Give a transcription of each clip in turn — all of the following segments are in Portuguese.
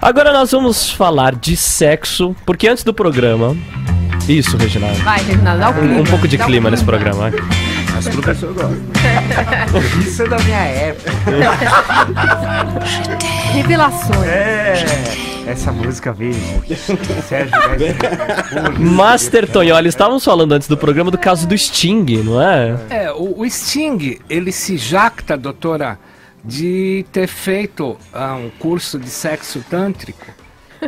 Agora nós vamos falar de sexo, porque antes do programa... Isso, Reginaldo. Vai, Reginaldo, dá o clima. Um pouco de clima nesse programa. As professor gosta. Isso é da minha época. Revelações. Essa música veio. Sérgio, Master Tonholi, estávamos falando antes do programa do caso do Sting, não é? O Sting, ele se jacta, doutora, de ter feito um curso de sexo tântrico.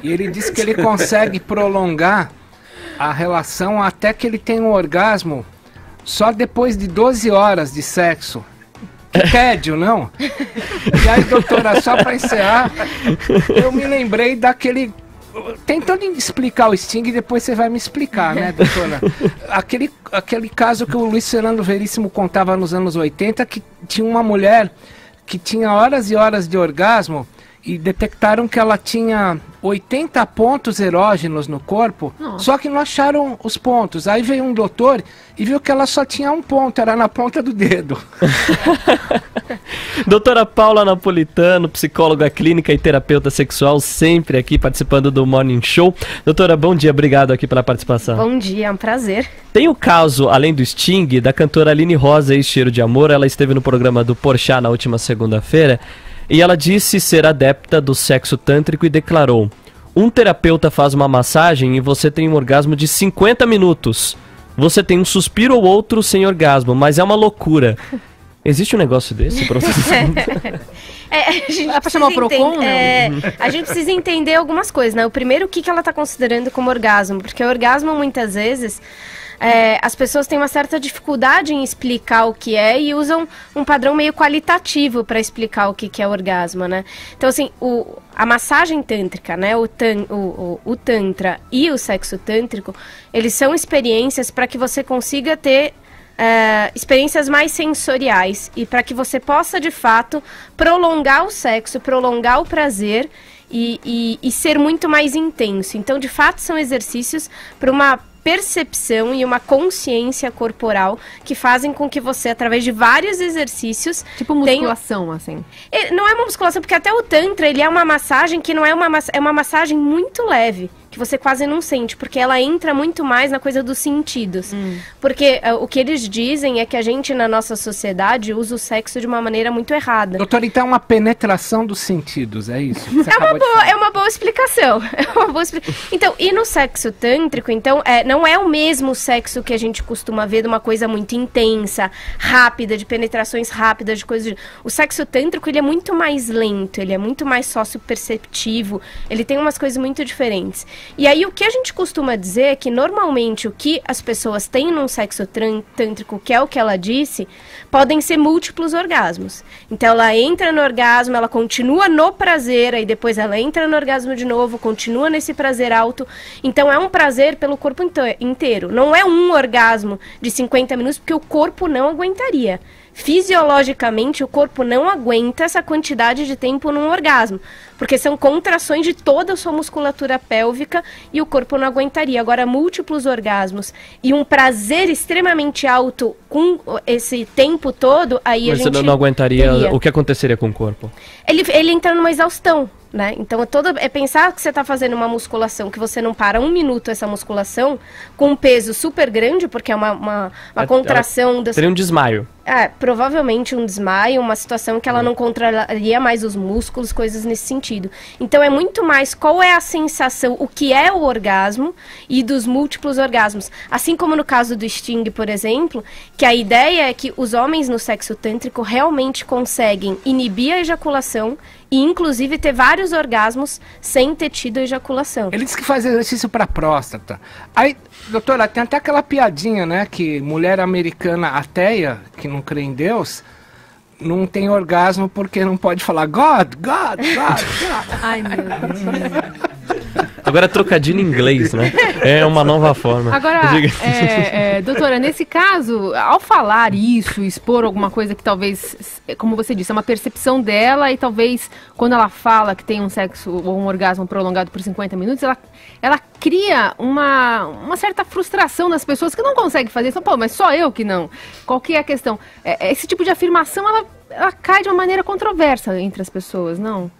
E ele diz que ele consegue prolongar a relação até que ele tenha um orgasmo só depois de 12 horas de sexo. Que tédio, não? E aí, doutora, só para encerrar, eu me lembrei daquele... Tentando explicar o Sting, depois você vai me explicar, né, doutora? Aquele caso que o Luiz Fernando Veríssimo contava nos anos 80, que tinha uma mulher que tinha horas e horas de orgasmo e detectaram que ela tinha 80 pontos erógenos no corpo, só que não acharam os pontos. Aí veio um doutor e viu que ela só tinha um ponto, era na ponta do dedo. Doutora Paula Napolitano, psicóloga clínica e terapeuta sexual, sempre aqui participando do Morning Show. Doutora, bom dia, obrigado aqui pela participação. Bom dia, é um prazer. Tem o caso, além do Sting, da cantora Aline Rosa, ex-Cheiro de Amor. Ela esteve no programa do Porchat na última segunda-feira e ela disse ser adepta do sexo tântrico e declarou: um terapeuta faz uma massagem e você tem um orgasmo de 50 minutos. Você tem um suspiro ou outro sem orgasmo, mas é uma loucura. Existe um negócio desse pra você? É pra chamar o Procon, né? A gente precisa entender algumas coisas, né? O primeiro, o que ela tá considerando como orgasmo? Porque o orgasmo, muitas vezes, as pessoas têm uma certa dificuldade em explicar o que é e usam um padrão meio qualitativo para explicar o que é orgasmo, né? Então, assim, a massagem tântrica, né? O tantra e o sexo tântrico, eles são experiências para que você consiga ter experiências mais sensoriais e para que você possa, de fato, prolongar o sexo, prolongar o prazer e ser muito mais intenso. Então, de fato, são exercícios para uma percepção e uma consciência corporal que fazem com que você, através de vários exercícios... Tipo musculação, assim. Não é uma musculação, porque até o Tantra, ele é uma massagem que não é uma massagem muito leve, que você quase não sente, porque ela entra muito mais na coisa dos sentidos. Porque o que eles dizem é que a gente, na nossa sociedade, usa o sexo de uma maneira muito errada. Doutor, então é uma penetração dos sentidos, é isso? É uma boa explicação. Então, e no sexo tântrico, então, não é o mesmo sexo que a gente costuma ver de uma coisa muito intensa, rápida, de penetrações rápidas, de coisas... O sexo tântrico, ele é muito mais lento, ele é muito mais sócio-perceptivo, ele tem umas coisas muito diferentes. E aí o que a gente costuma dizer é que normalmente o que as pessoas têm num sexo tântrico, que é o que ela disse, podem ser múltiplos orgasmos. Então ela entra no orgasmo, ela continua no prazer, aí depois ela entra no orgasmo de novo, continua nesse prazer alto. Então é um prazer pelo corpo inteiro. Não é um orgasmo de 50 minutos, porque o corpo não aguentaria. Fisiologicamente, o corpo não aguenta essa quantidade de tempo num orgasmo, porque são contrações de toda a sua musculatura pélvica e o corpo não aguentaria. Agora, múltiplos orgasmos e um prazer extremamente alto com esse tempo todo, aí mas a gente... Mas você não aguentaria, teria. O que aconteceria com o corpo? Ele entra numa exaustão, né? Então, pensar que você está fazendo uma musculação, que você não para um minuto essa musculação, com um peso super grande, porque é uma contração... Seria um desmaio. Provavelmente um desmaio, uma situação que ela não controlaria mais os músculos, coisas nesse sentido. Então é muito mais qual é a sensação, o que é o orgasmo e dos múltiplos orgasmos. Assim como no caso do Sting, por exemplo, que a ideia é que os homens no sexo tântrico realmente conseguem inibir a ejaculação e inclusive ter vários orgasmos sem ter tido ejaculação. Ele diz que faz exercício para próstata. Aí, doutora, tem até aquela piadinha, né, que mulher americana ateia, que não crê em Deus, não tem orgasmo porque não pode falar God. Ai, meu Deus. Agora é trocadilho em inglês, né? É uma nova forma. Agora, doutora, nesse caso, ao falar isso, expor alguma coisa que talvez, como você disse, é uma percepção dela e talvez quando ela fala que tem um sexo ou um orgasmo prolongado por 50 minutos, ela cria uma certa frustração nas pessoas que não conseguem fazer isso. Pô, mas só eu que não. Qual que é a questão? Esse tipo de afirmação, ela ela cai de uma maneira controversa entre as pessoas, não?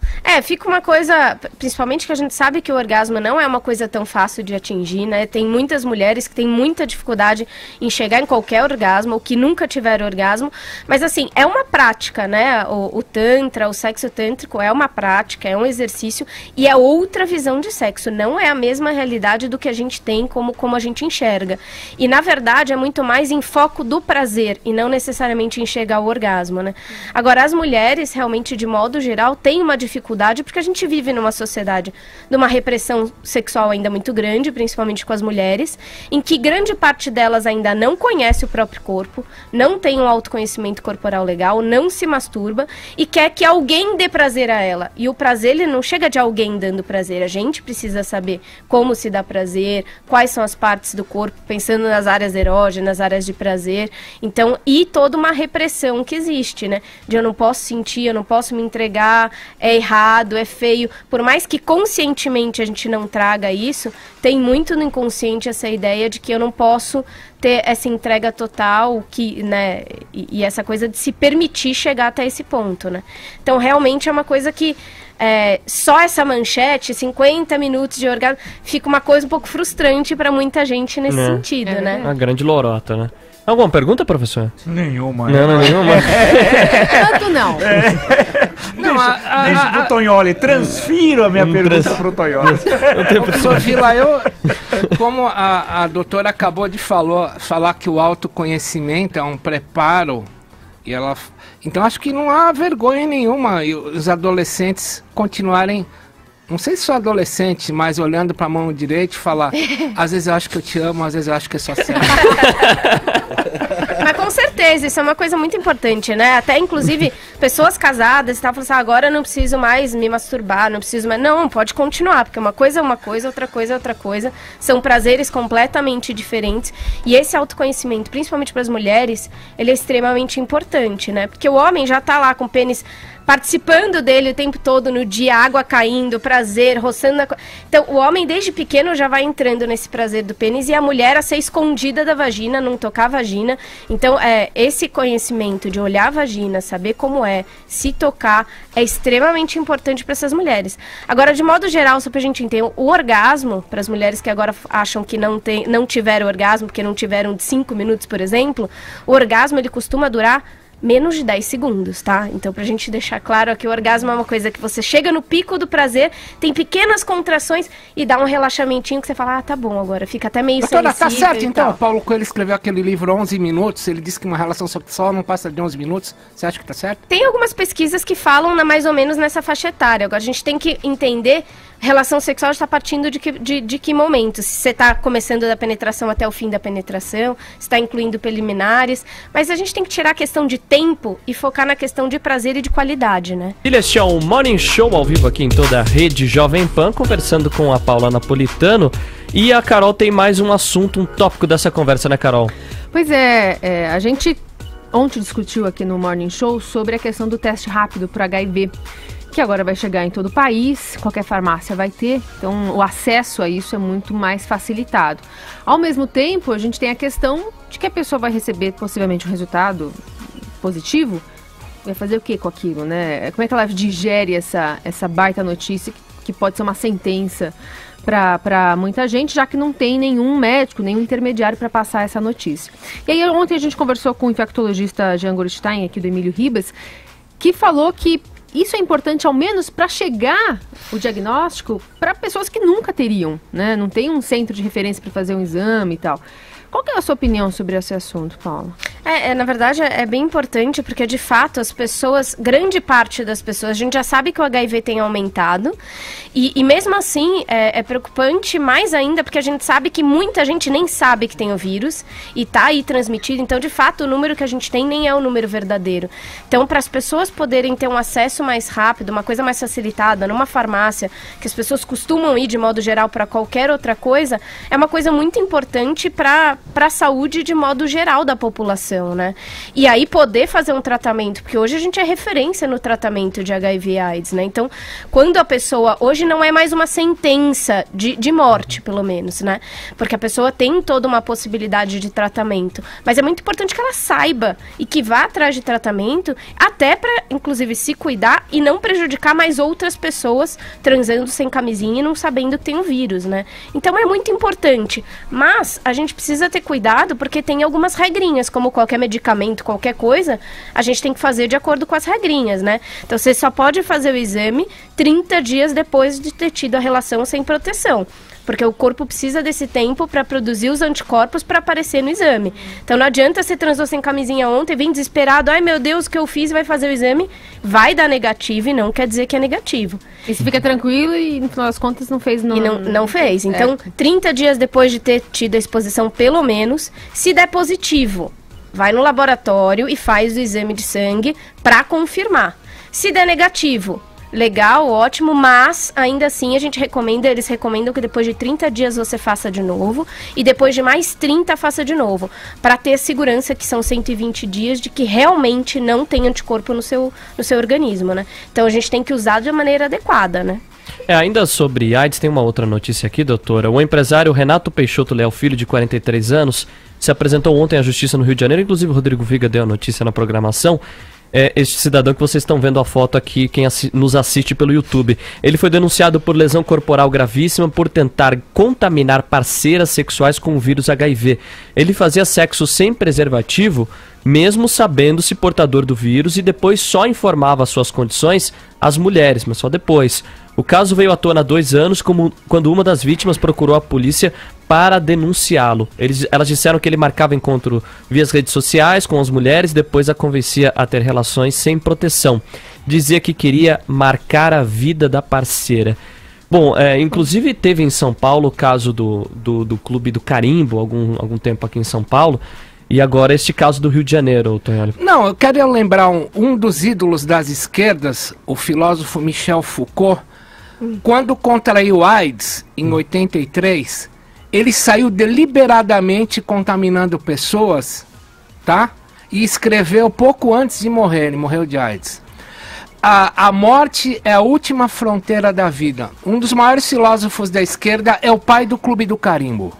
Fica uma coisa, principalmente que a gente sabe que o orgasmo não é uma coisa tão fácil de atingir, né? Tem muitas mulheres que têm muita dificuldade em chegar em qualquer orgasmo, ou que nunca tiveram orgasmo, mas assim, é uma prática, né? O tantra, o sexo tântrico é uma prática, é um exercício e é outra visão de sexo, não é a mesma realidade do que a gente tem como a gente enxerga. E na verdade é muito mais em foco do prazer e não necessariamente enxergar o orgasmo, né? Agora, as mulheres, realmente, de modo geral, têm uma dificuldade porque a gente vive numa sociedade de uma repressão sexual ainda muito grande, principalmente com as mulheres, em que grande parte delas ainda não conhece o próprio corpo, não tem um autoconhecimento corporal legal, não se masturba e quer que alguém dê prazer a ela. E o prazer, ele não chega de alguém dando prazer. A gente precisa saber como se dá prazer, quais são as partes do corpo, pensando nas áreas erógenas, nas áreas de prazer. Então, e toda uma repressão que existe, né? De eu não posso sentir, eu não posso me entregar, é errado, é feio. Por mais que conscientemente a gente não traga isso, tem muito no inconsciente essa ideia de que eu não posso ter essa entrega total, que, né, e essa coisa de se permitir chegar até esse ponto, né? Então, realmente é uma coisa que só essa manchete, 50 minutos de orgasmo, fica uma coisa um pouco frustrante para muita gente nesse sentido, né? Uma grande lorota, né? Alguma pergunta, professor? Nenhuma. Não, nenhuma. Tanto não. Deixa pro Tonholi, transfiro a minha pergunta pro Tonholi. Professor Vila, como a doutora acabou de falar que o autoconhecimento é um preparo, e então acho que não há vergonha nenhuma os adolescentes continuarem, não sei se sou adolescente, mas olhando para a mão direita e falar, às vezes eu acho que eu te amo, às vezes eu acho que é só sério. Mas com certeza, isso é uma coisa muito importante, né? Até, inclusive, pessoas casadas e tal, falam assim, agora eu não preciso mais me masturbar, não preciso mais... Não, pode continuar, porque uma coisa é uma coisa, outra coisa é outra coisa. São prazeres completamente diferentes. E esse autoconhecimento, principalmente para as mulheres, ele é extremamente importante, né? Porque o homem já tá lá com o pênis participando dele o tempo todo no dia, água caindo, prazer, roçando na... Então, o homem desde pequeno já vai entrando nesse prazer do pênis e a mulher a ser escondida da vagina, não tocar a vagina. Então, esse conhecimento de olhar a vagina, saber como se tocar, é extremamente importante para essas mulheres. Agora, de modo geral, só pra gente entender, o orgasmo, para as mulheres que agora acham que não tiveram orgasmo, porque não tiveram de 5 minutos, por exemplo, o orgasmo, ele costuma durar menos de 10 segundos, tá? Então, pra gente deixar claro que o orgasmo é uma coisa que você chega no pico do prazer, tem pequenas contrações e dá um relaxamentinho que você fala, tá bom agora, fica até meio sensível. Tá certo, então. Tal. Paulo Coelho escreveu aquele livro 11 minutos, ele disse que uma relação sexual não passa de 11 minutos. Você acha que tá certo? Tem algumas pesquisas que falam mais ou menos nessa faixa etária. Agora, a gente tem que entender, relação sexual está partindo de que momento? Se você está começando da penetração até o fim da penetração, se está incluindo preliminares, mas a gente tem que tirar a questão de tempo e focar na questão de prazer e de qualidade, né? Este é o Morning Show ao vivo aqui em toda a rede Jovem Pan, conversando com a Paula Napolitano. E a Carol tem mais um assunto, um tópico dessa conversa, né, Carol? Pois é, a gente ontem discutiu aqui no Morning Show sobre a questão do teste rápido para HIV, que agora vai chegar em todo o país, qualquer farmácia vai ter, então o acesso a isso é muito mais facilitado. Ao mesmo tempo, a gente tem a questão de que a pessoa vai receber possivelmente um resultado positivo, vai fazer o que com aquilo, né? Como é que ela digere essa baita notícia que pode ser uma sentença para muita gente, já que não tem nenhum médico, nenhum intermediário para passar essa notícia. E aí ontem a gente conversou com o infectologista Jean Goldstein, aqui do Emílio Ribas, que falou que isso é importante ao menos para chegar o diagnóstico para pessoas que nunca teriam, né? Não tem um centro de referência para fazer um exame e tal. Qual que é a sua opinião sobre esse assunto, Paula? Na verdade, é bem importante, porque de fato as pessoas, grande parte das pessoas, a gente já sabe que o HIV tem aumentado, e mesmo assim é preocupante mais ainda, porque a gente sabe que muita gente nem sabe que tem o vírus, e tá aí transmitido, então de fato o número que a gente tem nem é o número verdadeiro. Então, para as pessoas poderem ter um acesso mais rápido, uma coisa mais facilitada, numa farmácia, que as pessoas costumam ir de modo geral para qualquer outra coisa, é uma coisa muito importante para a saúde de modo geral da população, né? E aí poder fazer um tratamento, porque hoje a gente é referência no tratamento de HIV/AIDS, né? Então, quando a pessoa, hoje não é mais uma sentença de morte, pelo menos, né? Porque a pessoa tem toda uma possibilidade de tratamento, mas é muito importante que ela saiba e que vá atrás de tratamento, até para, inclusive, se cuidar e não prejudicar mais outras pessoas transando sem camisinha e não sabendo que tem um vírus, né? Então é muito importante, mas a gente precisa ter cuidado porque tem algumas regrinhas, como qualquer medicamento, qualquer coisa, a gente tem que fazer de acordo com as regrinhas, né? Então você só pode fazer o exame 30 dias depois de ter tido a relação sem proteção. Porque o corpo precisa desse tempo para produzir os anticorpos para aparecer no exame. Então não adianta você transou sem camisinha ontem, vem desesperado, ai meu Deus, o que eu fiz, vai fazer o exame, vai dar negativo e não quer dizer que é negativo. E você fica tranquilo e no final das contas não fez... E não fez. Então, 30 dias depois de ter tido a exposição, pelo menos, se der positivo, vai no laboratório e faz o exame de sangue para confirmar. Se der negativo, legal, ótimo, mas ainda assim eles recomendam que depois de 30 dias você faça de novo e depois de mais 30 faça de novo, para ter segurança que são 120 dias de que realmente não tem anticorpo no seu organismo, né? Então a gente tem que usar de maneira adequada, né? Ainda sobre AIDS, tem uma outra notícia aqui, doutora. O empresário Renato Peixoto Leal Filho, de 43 anos, se apresentou ontem à Justiça no Rio de Janeiro, inclusive o Rodrigo Viga deu a notícia na programação. Este cidadão que vocês estão vendo a foto aqui, quem nos assiste pelo YouTube. Ele foi denunciado por lesão corporal gravíssima por tentar contaminar parceiras sexuais com o vírus HIV. Ele fazia sexo sem preservativo, mesmo sabendo-se portador do vírus, e depois só informava as suas condições às mulheres, mas só depois. O caso veio à tona há 2 anos, quando uma das vítimas procurou a polícia para denunciá-lo. Elas disseram que ele marcava encontro via redes sociais com as mulheres, depois a convencia a ter relações sem proteção. Dizia que queria marcar a vida da parceira. Bom, inclusive teve em São Paulo o caso do Clube do Carimbo, algum tempo aqui em São Paulo, e agora este caso do Rio de Janeiro, Tonholi. Não, eu quero lembrar um dos ídolos das esquerdas, o filósofo Michel Foucault, quando contraiu AIDS, em 83, ele saiu deliberadamente contaminando pessoas, tá? E escreveu pouco antes de morrer, ele morreu de AIDS. A morte é a última fronteira da vida. Um dos maiores filósofos da esquerda é o pai do Clube do Carimbo.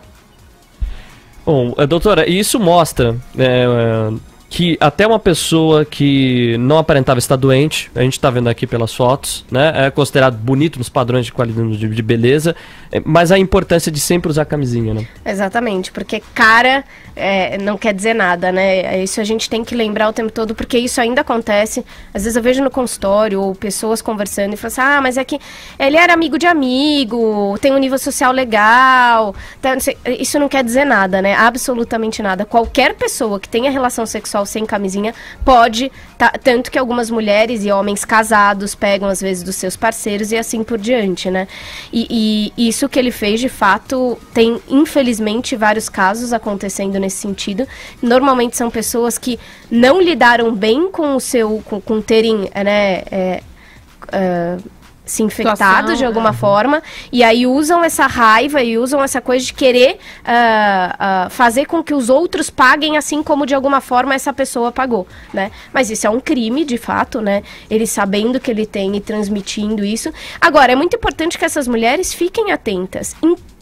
Bom, doutora, isso mostra que até uma pessoa que não aparentava estar doente, a gente está vendo aqui pelas fotos, né, é considerado bonito nos padrões de qualidade de beleza, mas a importância de sempre usar camisinha, né? Exatamente, porque cara não quer dizer nada, né? Isso a gente tem que lembrar o tempo todo, porque isso ainda acontece. Às vezes eu vejo no consultório ou pessoas conversando e falam assim, mas é que ele era amigo de amigo, tem um nível social legal, tá, não sei. Isso não quer dizer nada, né? Absolutamente nada. Qualquer pessoa que tenha relação sexual sem camisinha pode, tanto que algumas mulheres e homens casados pegam às vezes dos seus parceiros e assim por diante, né? E isso que ele fez, de fato, tem infelizmente vários casos acontecendo nesse sentido. Normalmente são pessoas que não lidaram bem com com terem, né, se infectados de alguma forma, e aí usam essa raiva e usam essa coisa de querer fazer com que os outros paguem assim como de alguma forma essa pessoa pagou, né? Mas isso é um crime, de fato, né? Ele sabendo que ele tem e transmitindo isso. Agora, é muito importante que essas mulheres fiquem atentas.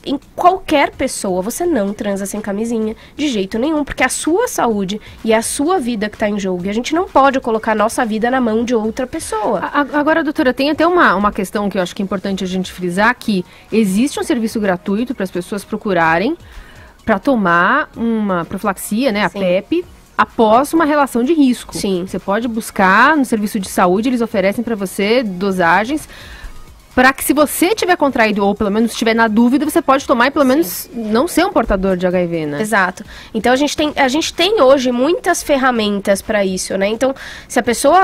Em qualquer pessoa, você não transa sem camisinha, de jeito nenhum, porque é a sua saúde e a sua vida que está em jogo. E a gente não pode colocar a nossa vida na mão de outra pessoa. Agora, doutora, tem até uma questão que eu acho que é importante a gente frisar, que existe um serviço gratuito para as pessoas procurarem para tomar uma profilaxia, né, a PEP, após uma relação de risco. Sim. Você pode buscar no serviço de saúde, eles oferecem para você dosagens para que, se você tiver contraído, ou pelo menos estiver na dúvida, você pode tomar e pelo menos não ser um portador de HIV, né? Exato. Então a gente tem hoje muitas ferramentas para isso, né? Então, se a pessoa,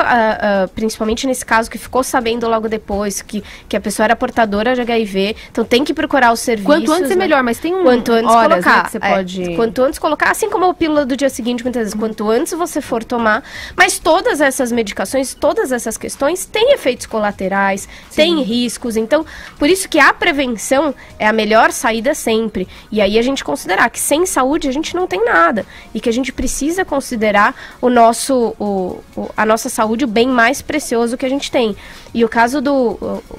principalmente nesse caso que ficou sabendo logo depois que a pessoa era portadora de HIV, então tem que procurar os serviços. Quanto antes é melhor, mas tem quanto antes horas, colocar, né, que você pode... Quanto antes colocar, assim como a pílula do dia seguinte, muitas vezes, quanto antes você for tomar, mas todas essas medicações, todas essas questões têm efeitos colaterais, têm risco. riscos. Então, por isso que a prevenção é a melhor saída sempre. E aí a gente considerar que sem saúde a gente não tem nada. E que a gente precisa considerar a nossa saúde o bem mais precioso que a gente tem. E o caso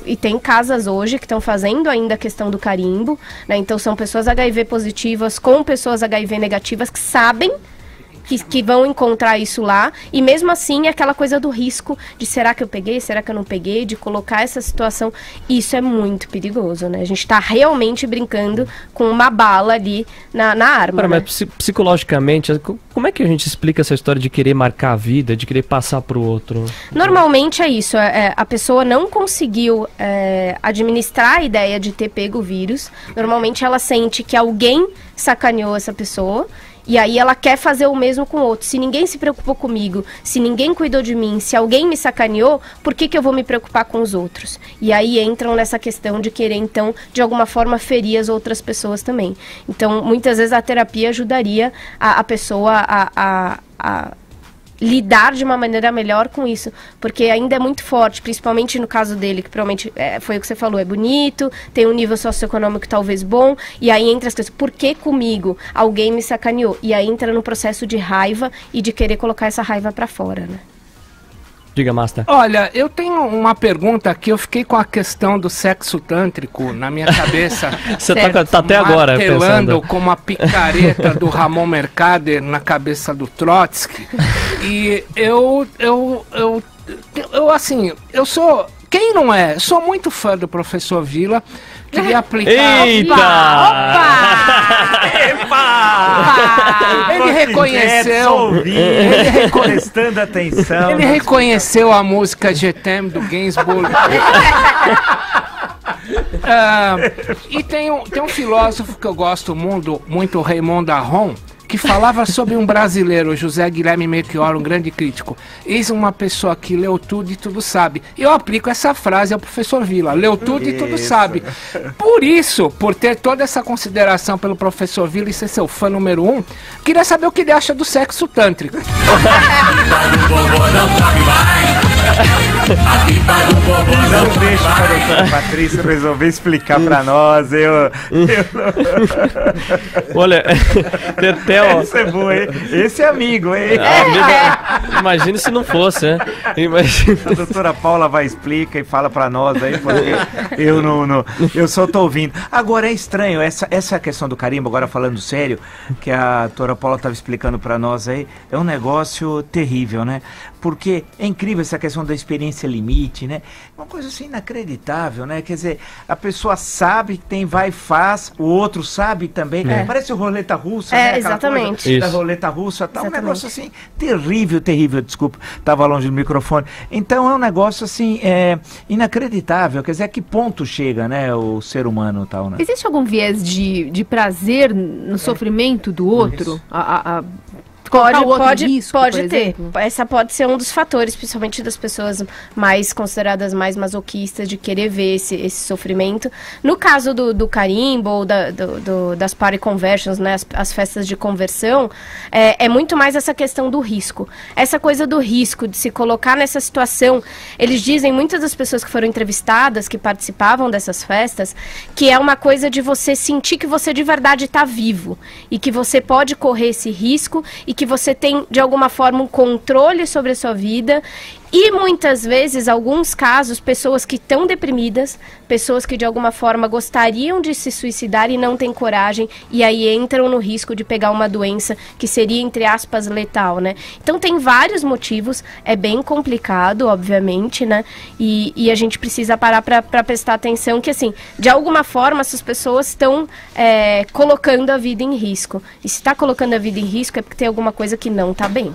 e tem casas hoje que estão fazendo ainda a questão do carimbo, né? Então são pessoas HIV positivas com pessoas HIV negativas que sabem que vão encontrar isso lá, e mesmo assim aquela coisa do risco de será que eu peguei, será que eu não peguei, de colocar essa situação, isso é muito perigoso, né? A gente está realmente brincando com uma bala ali na arma. Mas psicologicamente, como é que a gente explica essa história de querer marcar a vida, de querer passar para o outro? Normalmente é isso, a pessoa não conseguiu administrar a ideia de ter pego o vírus, normalmente ela sente que alguém sacaneou essa pessoa, e aí ela quer fazer o mesmo com o outro. Se ninguém se preocupou comigo, se ninguém cuidou de mim, se alguém me sacaneou, por que eu vou me preocupar com os outros? E aí entram nessa questão de querer, então, de alguma forma, ferir as outras pessoas também. Então, muitas vezes a terapia ajudaria a pessoa a lidar de uma maneira melhor com isso, porque ainda é muito forte, principalmente no caso dele, que provavelmente foi o que você falou, é bonito, tem um nível socioeconômico talvez bom, e aí entra as coisas, por que comigo? Alguém me sacaneou, e aí entra no processo de raiva e de querer colocar essa raiva pra fora, né? Diga, Master. Olha, eu tenho uma pergunta aqui, eu fiquei com a questão do sexo tântrico na minha cabeça. Você tá até agora martelando pensando. como a picareta do Ramon Mercader na cabeça do Trotsky. E eu sou... Quem não é? Sou muito fã do professor Vila. Queria aplicar... Eita! Epa! Ele reconheceu... Prestando atenção. Ele reconheceu a música Je t'aime do Gainsbourg. E tem um filósofo que eu gosto muito, Raymond Aron, que falava sobre um brasileiro, José Guilherme Melchior, um grande crítico. Eis uma pessoa que leu tudo e tudo sabe. Eu aplico essa frase ao professor Vila, leu tudo e tudo sabe. Por isso, por ter toda essa consideração pelo professor Vila e ser seu fã número 1, queria saber o que ele acha do sexo tântrico. Não deixa a doutora Patrícia resolver explicar pra nós. Olha, tem até Esse é bom, hein? Esse é amigo, hein? Imagina se não fosse, né? Imagina. A doutora Paula vai explicar e fala pra nós aí, porque eu só tô ouvindo. Agora é estranho, essa questão do carimbo, agora falando sério, que a doutora Paula estava explicando pra nós aí, é um negócio terrível, né? Porque é incrível essa questão da experiência limite, né? Uma coisa assim inacreditável, né? Quer dizer, a pessoa sabe que tem, vai e faz, o outro sabe também. Parece o roleta russa, né? Aquela Exatamente. coisa da roleta russa, tá? Um negócio assim terrível, desculpa, estava longe do microfone. Então é um negócio assim, inacreditável, quer dizer, a que ponto chega, né, o ser humano e tal, né? Existe algum viés de prazer no sofrimento do outro? Pode ter. Essa pode ser um dos fatores, principalmente das pessoas mais consideradas mais masoquistas, de querer ver esse sofrimento. No caso do carimbo ou das party conversions, né, as festas de conversão, é muito mais essa questão do risco. Essa coisa do risco, de se colocar nessa situação. Eles dizem, muitas das pessoas que foram entrevistadas, que participavam dessas festas, que é uma coisa de você sentir que você de verdade está vivo e que você pode correr esse risco e que você tem, de alguma forma, um controle sobre a sua vida. E muitas vezes, alguns casos, pessoas que estão deprimidas, pessoas que de alguma forma gostariam de se suicidar e não têm coragem, e aí entram no risco de pegar uma doença que seria, entre aspas, letal, né? Então tem vários motivos, é bem complicado, obviamente, né? E a gente precisa parar para prestar atenção que, assim, de alguma forma essas pessoas estão colocando a vida em risco. E se está colocando a vida em risco é porque tem alguma coisa que não está bem.